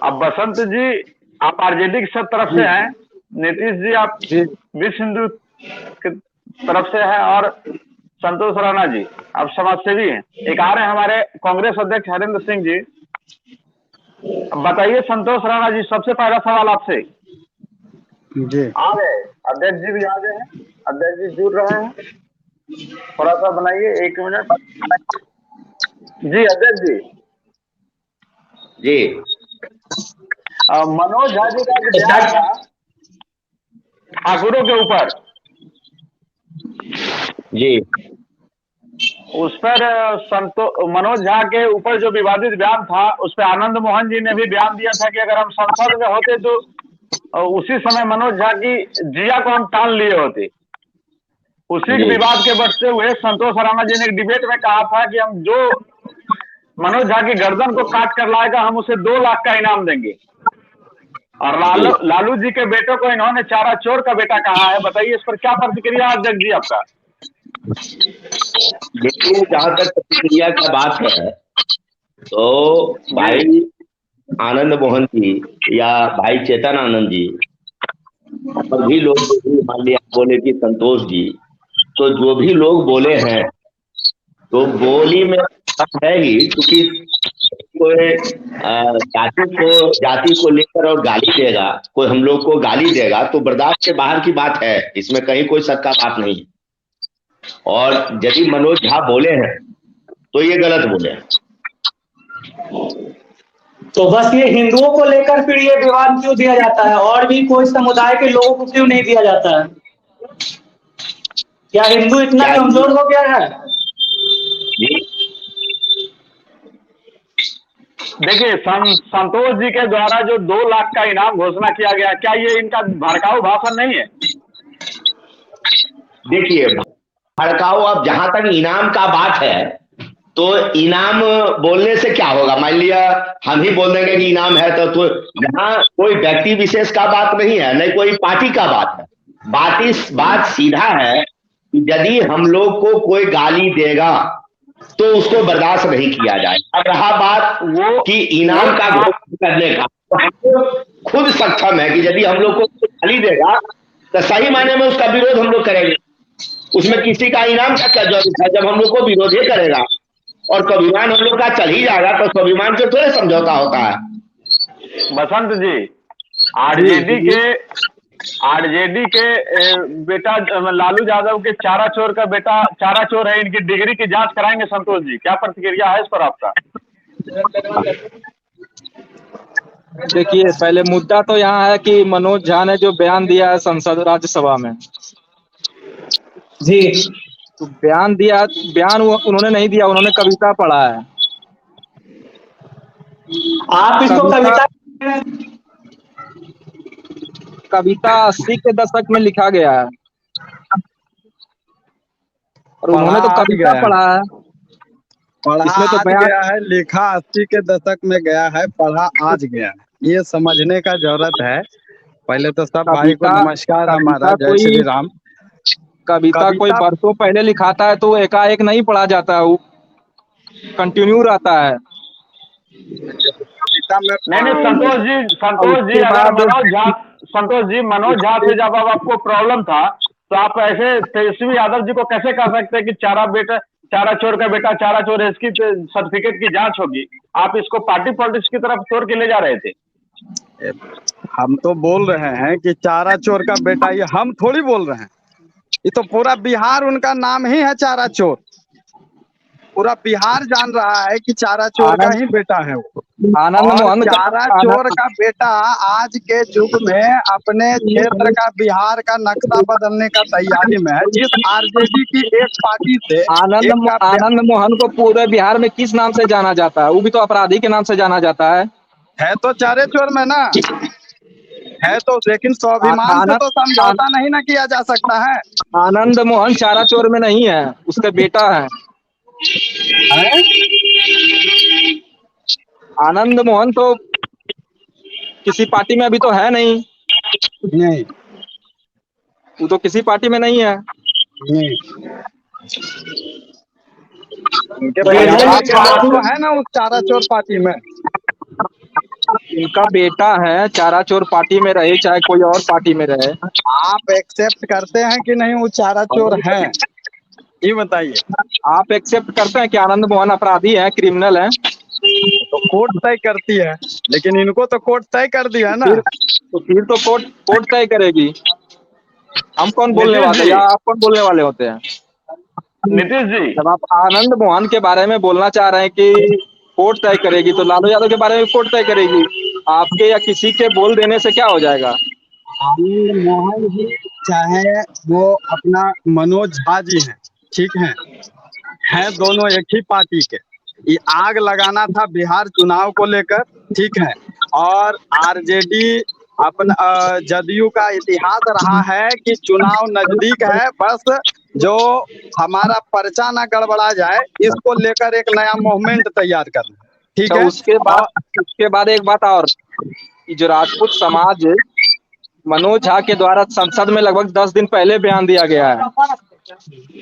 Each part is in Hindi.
अब बसंत जी, आप आरजेडी की सब तरफ से जी हैं। नीतीश जी, आप जी विश्व हिंदू की तरफ से हैं। और संतोष राणा जी, आप समाज सेवी हैं। एक आ रहे हैं हमारे कांग्रेस अध्यक्ष हरेंद्र सिंह जी। अब बताइए संतोष राणा जी, सबसे पहला सवाल आपसे। जी। आ गए? अध्यक्ष जी भी आ गए हैं। अध्यक्ष जी जुड़ रहे हैं। थोड़ा सा बनाइए, 1 मिनट। जी अध्यक्ष जी, जी। मनोज झा जी का एक बयान स्टार्ट। था ठाकुरों के ऊपर। जी। उस पर मनोज झा के ऊपर जो विवादित बयान था, उस पर आनंद मोहन जी ने भी बयान दिया था कि अगर हम संसद में होते तो उसी समय मनोज झा की जिया को हम टाल लिए होते। उसी के जी। विवाद के बढ़ते हुए संतोष राणा जी ने एक डिबेट में कहा था कि हम जो मनोज झा की गर्दन को काट कर लाएगा, हम उसे 2 लाख का इनाम देंगे। और जी। लालू जी के बेटों को इन्होंने चारा चोर का बेटा कहा है। बताइए इस पर क्या प्रतिक्रिया है अध्यक्ष जी आपका? देखिए, जहां तक प्रतिक्रिया का बात है तो जी भाई आनंद मोहन जी या भाई चेतन आनंद जी और भी लोग जो भी मान लिया बोले कि संतोष जी, तो जो भी लोग बोले हैं तो बोली में बात है ही, क्योंकि कोई जाति को लेकर और गाली देगा, कोई हम लोग को गाली देगा तो बर्दाश्त के बाहर की बात है, इसमें कहीं कोई शक का बात नहीं। और यदि मनोज झा बोले हैं तो ये गलत बोले हैं। तो बस ये हिंदुओं को लेकर फिर ये विवाद क्यों दिया जाता है, और भी कोई समुदाय के लोगों को क्यों नहीं दिया जाता है? क्या हिंदू इतना क्या कमजोर हो गया है? जी? देखिए, संतोष जी के द्वारा जो 2 लाख का इनाम घोषणा किया गया, क्या ये इनका भड़काऊ भाषण नहीं है? देखिए, भड़काऊ, अब जहां तक इनाम का बात है तो इनाम बोलने से क्या होगा? मान लिया हम ही बोल देंगे कि इनाम है तो यहाँ कोई व्यक्ति विशेष का बात नहीं है, नहीं कोई पार्टी का बात है। बात सीधा है कि यदि हम लोग को कोई गाली देगा तो उसको बर्दाश्त नहीं किया जाए। अब रहा बात वो कि वो इनाम का घोषणा करने का, तो हम लोग खुद सक्षम है कि यदि हम लोग को कोई गाली देगा तो सही मायने में उसका विरोध हम लोग करेंगे। उसमें किसी का इनाम का क्या जरूरत है, जब हम लोग को विरोध ही करेगा। और स्वाभिमान हम लोग का चल ही जाएगा तो स्वाभिमान से थोड़े समझौता होता है। बसंत जी, जी आरजेडी के आरजेडी के बेटा लालू यादव के चारा चोर का बेटा चारा चोर है, इनकी डिग्री की जांच कराएंगे संतोष जी। क्या प्रतिक्रिया है इस पर आपका? देखिए, पहले मुद्दा तो यहाँ है कि मनोज झा ने जो बयान दिया है संसद राज्यसभा में, जी। तो बयान वो उन्होंने नहीं दिया, उन्होंने कविता पढ़ा है। आप इसको कविता कविता कविता 80 के दशक में लिखा गया है और पढ़ा उन्होंने तो आज कविता गया है। पढ़ा है। पढ़ा इसमें तो आज बयान गया है, लिखा 80 के दशक में गया है, पढ़ा आज गया है। ये समझने का जरूरत है। पहले तो सब भाई को कविता नमस्कार, हमारा कविता जय कोई श्री राम। कविता कोई कविता बरसों पहले लिखाता है तो एकाएक नहीं पढ़ा जाता है, वो कंटिन्यू रहता है। कविता में नहीं नहीं संतोष जी, और संतोष जी, उसके अगर बाद संतोष जी, मनोज झा उसके से जब अब आपको प्रॉब्लम था तो आप ऐसे तेजस्वी यादव जी को कैसे कह सकते हैं कि चारा चोर का बेटा चारा चोर है, इसकी सर्टिफिकेट की जांच होगी? आप इसको पार्टी पॉलिटिक्स की तरफ तोड़ के ले जा रहे थे। हम तो बोल रहे हैं कि चारा चोर का बेटा, ये हम थोड़ी बोल रहे हैं। ये तो पूरा बिहार, उनका नाम ही है चारा चोर। पूरा बिहार जान रहा है कि चारा चोर का आनंद ही बेटा है वो। आनंद और मोहन चारा चोर आनंद का बेटा आज के युग में अपने क्षेत्र का, बिहार का नक्शा बदलने का तैयारी में है। जिस आरजेडी की एक पार्टी से एक का आनंद मोहन को पूरे बिहार में किस नाम से जाना जाता है? वो भी तो अपराधी के नाम से जाना जाता है। है तो चारे चोर में ना है तो, लेकिन स्वाभिमान से आनंद तो आन- समझौता नहीं ना किया जा सकता है। आनंद मोहन चारा चोर में नहीं है, उसका बेटा है। हैं? आनंद मोहन तो किसी पार्टी में अभी तो है नहीं, नहीं वो तो किसी पार्टी में नहीं है। नहीं, उनके तो परिवार इधर के लोग तो है ना उस चारा चोर पार्टी में। इनका बेटा है, चारा चोर पार्टी में रहे चाहे कोई और पार्टी में रहे। आप एक्सेप्ट करते हैं कि नहीं वो चारा चोर हैं, ये बताइए। आप एक्सेप्ट करते हैं कि आनंद मोहन अपराधी है, क्रिमिनल है? तो कोर्ट तय करती है, लेकिन इनको तो कोर्ट तय कर दिया है ना। फिर तो कोर्ट तय करेगी। हम कौन बोलने नीतीश वाले जी, या आप कौन बोलने वाले होते हैं? नीतीश जी, जब आप आनंद मोहन के बारे में बोलना चाह रहे हैं कि कोर्ट तय करेगी, तो लालू यादव के बारे में कोर्ट तय करेगी। आपके या किसी के बोल देने से क्या हो जाएगा? आनंद मोहन जी चाहे वो अपना मनोज झा जी हैं, ठीक हैं दोनों एक ही पार्टी के। ये आग लगाना था बिहार चुनाव को लेकर, ठीक है। और आरजेडी अपना जदयू का इतिहास रहा है कि चुनाव नजदीक है, बस जो हमारा पर्चा ना गड़बड़ा जाए इसको लेकर एक नया मूवमेंट तैयार करना, ठीक तो है। उसके बाद एक बात और, कि जो राजपूत समाज मनोज झा के द्वारा संसद में लगभग 10 दिन पहले बयान दिया गया है,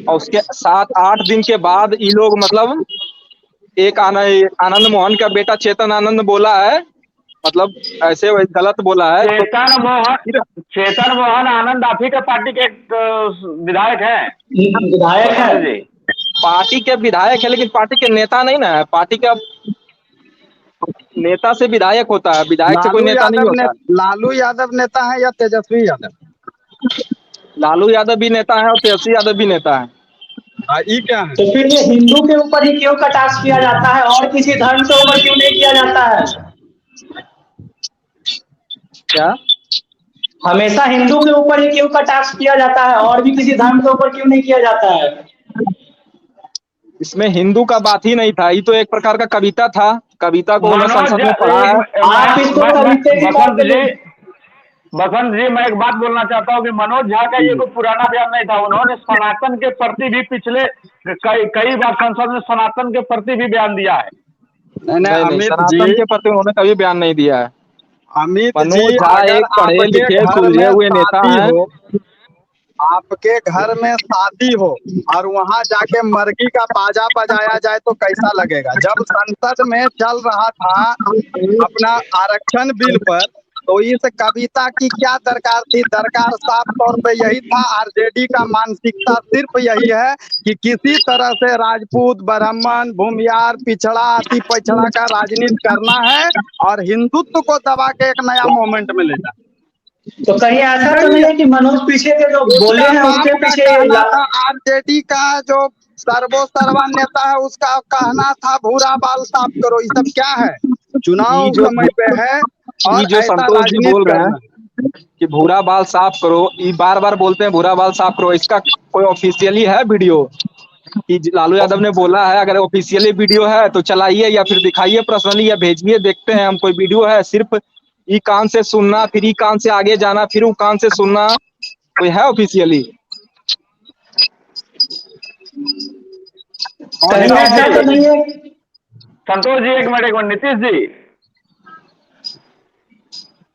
और उसके 7-8 दिन के बाद ये लोग मतलब एक आनंद मोहन का बेटा चेतन आनंद बोला है, मतलब ऐसे गलत बोला है। चेतन मोहन आनंद आप ही का पार्टी के एक विधायक हैं। विधायक है। बसंत जी, पार्टी के विधायक है, लेकिन पार्टी के नेता नहीं ना है। पार्टी का नेता से विधायक होता है, विधायक से कोई नेता नहीं होता। लालू यादव नेता है या तेजस्वी यादव? लालू यादव भी नेता है और तेजस्वी यादव भी नेता है। ये क्या है? तो फिर ये हिंदू के ऊपर ही क्यों कटाक्ष किया जाता है और किसी धर्म के ऊपर क्यों नहीं किया जाता है? क्या? हमेशा हिंदू के ऊपर ही क्यों कटाक्ष किया जाता है और भी किसी धर्म के ऊपर क्यों नहीं किया जाता है? इसमें हिंदू का बात ही नहीं था, ये तो एक प्रकार का कविता था। कविता को उन्होंने संसद में पढ़ा है। आप इसको कविता की तौर पे बसंत जी, मैं एक बात बोलना चाहता हूँ कि मनोज झा का ये कोई पुराना बयान नहीं था। उन्होंने सनातन के प्रति भी पिछले कई बार संसद में सनातन के प्रति भी बयान दिया है। नहीं, अमित सनातन जी, के प्रति उन्होंने कभी बयान नहीं दिया है। अमित मनोज जी, झा अगर एक पढ़े आपके लिखे घर सुलझे में हुए नेता शादी हैं। हो, आपके घर में शादी हो और वहां जाके मर्गी का बाजा बजाया जाए तो कैसा लगेगा? जब संसद में चल रहा था अपना आरक्षण बिल पर, तो इस कविता की क्या दरकार थी? दरकार साफ तौर पे यही था, आरजेडी का मानसिकता सिर्फ यही है कि किसी तरह से राजपूत, ब्राह्मण, भूमियार, पिछड़ा, अति पिछड़ा का राजनीति करना है और हिंदुत्व को दबा के एक नया मोमेंट में ले जाना। तो कहीं ऐसा तो नहीं है कि मनोज पीछे के जो बोले हैं उसके पीछे आरजेडी का जो सर्वोसर्वा नेता है उसका कहना था भूरा बाल साफ करो। ये सब क्या है? चुनाव समय पे है और जो ऐसा संतोष जी बोल राजनीति रहे करना हैं कि भूरा बाल साफ करो, ये बार बार बोलते हैं भूरा बाल साफ करो। इसका कोई ऑफिशियली है वीडियो कि लालू यादव ने बोला है? अगर ऑफिशियली वीडियो है तो चलाइए या फिर दिखाइए पर्सनली या भेजिए, देखते हैं हम। कोई वीडियो है? सिर्फ ई कान से सुनना, फिर ई कान से आगे जाना, फिर वो कान से सुनना, कोई है ऑफिशियली? कहीं ऐसा तो नहीं है? संतोष जी, एक मिनट। नीतीश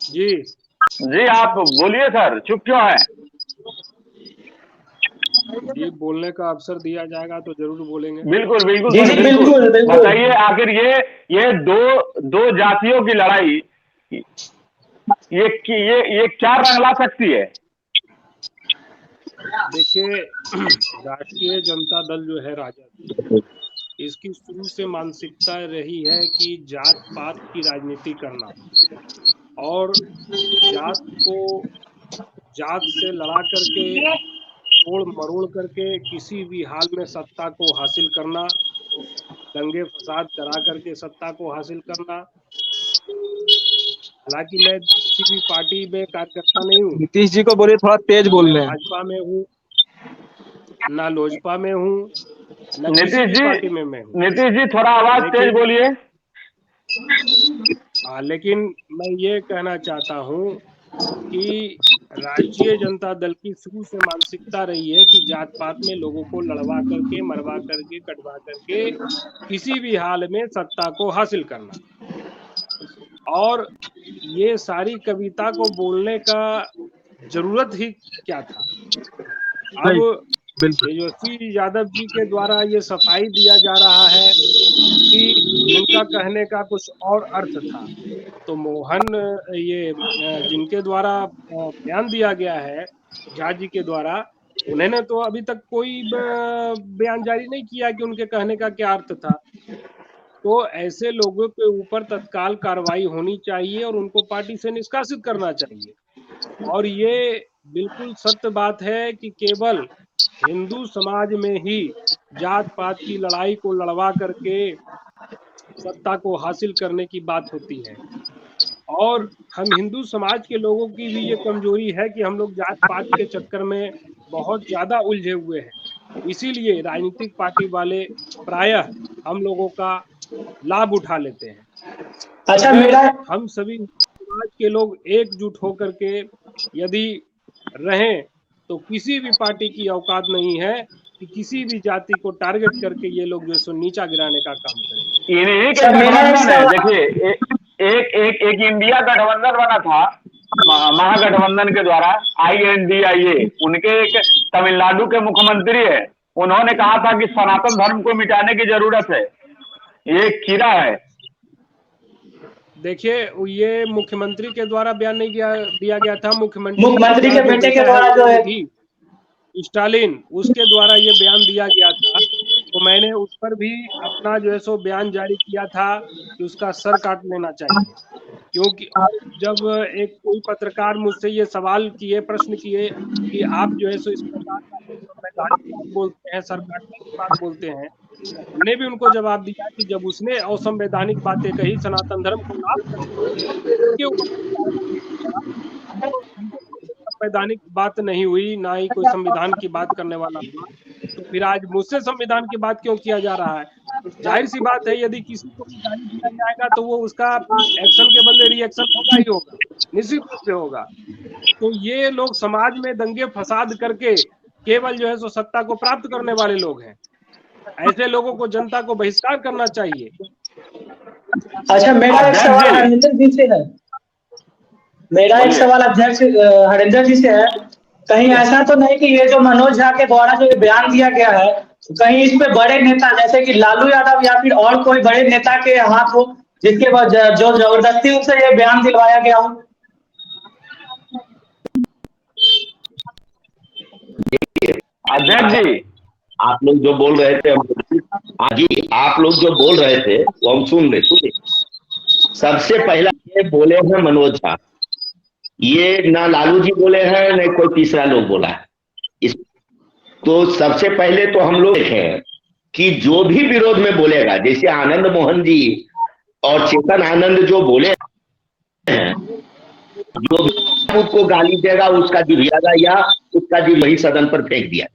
जी, आप बोलिए सर, चुप क्यों है? ये बोलने का अवसर दिया जाएगा तो जरूर बोलेंगे। बिल्कुल बिल्कुल जी, सर, बिल्कुल। बताइए, आखिर ये दो जातियों की लड़ाई ये क्या रंग ला सकती है? देखिए, राष्ट्रीय जनता दल जो है राजद, इसकी शुरू से मानसिकता रही है कि जात पात की राजनीति करना और जात को जात से लड़ा करके, तोड़ मरोड़ करके किसी भी हाल में सत्ता को हासिल करना, दंगे फसाद करा करके सत्ता को हासिल करना। हालांकि मैं किसी भी पार्टी में कार्यकर्ता नहीं हूँ। नीतीश जी को बोलिए थोड़ा तेज बोल रहे हैं। भाजपा में हूँ, ना लोजपा में हूँ, ना नीतीश किसी भी जी, पार्टी में मैं हूँ। नीतीश जी, थोड़ा आवाज तेज बोलिए। लेकिन मैं ये कहना चाहता हूँ कि राष्ट्रीय जनता दल की शुरू से मानसिकता रही है कि जात पात में लोगों को लड़वा करके, मरवा करके, कटवा करके किसी भी हाल में सत्ता को हासिल करना। और ये सारी कविता को बोलने का जरूरत ही क्या था? अब तेजस्वी यादव जी के द्वारा ये सफाई दिया जा रहा है कि उनका कहने का कुछ और अर्थ था। तो मोहन ये जिनके द्वारा बयान दिया गया है झा जी के द्वारा, उन्होंने तो अभी तक कोई बयान जारी नहीं किया कि उनके कहने का क्या अर्थ था। तो ऐसे लोगों के ऊपर तत्काल कार्रवाई होनी चाहिए और उनको पार्टी से निष्कासित करना चाहिए। और ये बिल्कुल सत्य बात है कि केवल हिंदू समाज में ही जात पात की लड़ाई को लड़वा करके सत्ता को हासिल करने की बात होती है। और हम हिंदू समाज के लोगों की भी ये कमजोरी है कि हम लोग जात पात के चक्कर में बहुत ज्यादा उलझे हुए हैं। इसीलिए राजनीतिक पार्टी वाले प्रायः हम लोगों का लाभ उठा लेते हैं। अच्छा, अगर मेरा हम सभी समाज के लोग एकजुट होकर के यदि रहें तो किसी भी पार्टी की औकात नहीं है कि किसी भी जाति को टारगेट करके ये लोग जो है सो नीचा गिराने का काम करें। इन्हीं के सर, मेरा एक गठबंधन है। सवाल देखिए एक इंडिया गठबंधन बना था महागठबंधन के द्वारा, INDIA। उनके एक तमिलनाडु के मुख्यमंत्री है, उन्होंने कहा था कि सनातन धर्म को मिटाने की जरूरत है। ये एक कीड़ा है। देखिए ये मुख्यमंत्री के द्वारा बयान नहीं दिया गया था, मुख्यमंत्री के बेटे के द्वारा जो है स्टालिन, उसके द्वारा ये बयान दिया गया था। तो मैंने उस पर भी अपना जो है सो बयान जारी किया था कि उसका सर काट लेना चाहिए। क्योंकि जब एक कोई पत्रकार मुझसे ये सवाल किए, प्रश्न किए कि आप जो है सो इस प्रकार का संवैधानिक बात बोलते हैं, सर काटने की बात बोलते हैं, हमने भी उनको जवाब दिया कि जब उसने असंवैधानिक बातें कही, सनातन धर्म को लाल उसके ऊपर संवैधानिक बात नहीं हुई, ना ही कोई संविधान की बात करने वाला हुआ, तो फिर आज मुझसे संविधान की बात क्यों किया जा रहा है? जाहिर सी बात है, यदि किसी को भी गाली दिया जाएगा तो वो उसका एक्शन के बदले रिएक्शन होगा ही होगा, निश्चित रूप से होगा। तो ये लोग समाज में दंगे फसाद करके केवल जो है सो सत्ता को प्राप्त करने वाले लोग हैं। ऐसे लोगों को जनता को बहिष्कार करना चाहिए। अच्छा, मेरा एक सवाल हरिंदर जी से है। मेरा एक सवाल अध्यक्ष हरिंदर जी से है। कहीं ऐसा तो नहीं कि ये जो मनोज झा के द्वारा जो बयान दिया गया है, कहीं इस पे बड़े नेता जैसे कि लालू यादव या फिर और कोई बड़े नेता के हाथ हो, जिसके बाद जो जबरदस्ती उनसे ये बयान दिलवाया गया हो? अध्यक्ष जी, आप लोग जो बोल रहे थे आप लोग जो बोल रहे थे वो हम सुन रहे। सबसे पहला ये बोले हैं मनोज झा, ये ना लालू जी बोले हैं न कोई तीसरा लोग बोला है। इस तो सबसे पहले तो हम लोग देखें कि जो भी विरोध में बोलेगा, जैसे आनंद मोहन जी और चेतन आनंद जो बोले हैं, जो भी उसको गाली देगा उसका जिरियागा या उसका जी वही सदन पर फेंक दिया।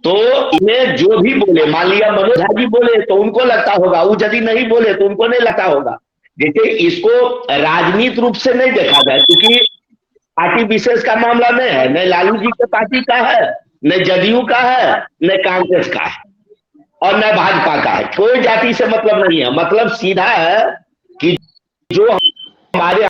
तो इन्हें जो भी बोले, मान लिया मनोज झा जी बोले तो उनको लगता होगा, वो यदि नहीं बोले तो उनको नहीं लगता होगा। जैसे इसको राजनीतिक रूप से नहीं देखा जाए, क्योंकि पार्टी विशेष का मामला नहीं है, न लालू जी के पार्टी का है, न जदयू का है, न कांग्रेस का है और न भाजपा का है। कोई जाति से मतलब नहीं है। मतलब सीधा है कि जो हमारे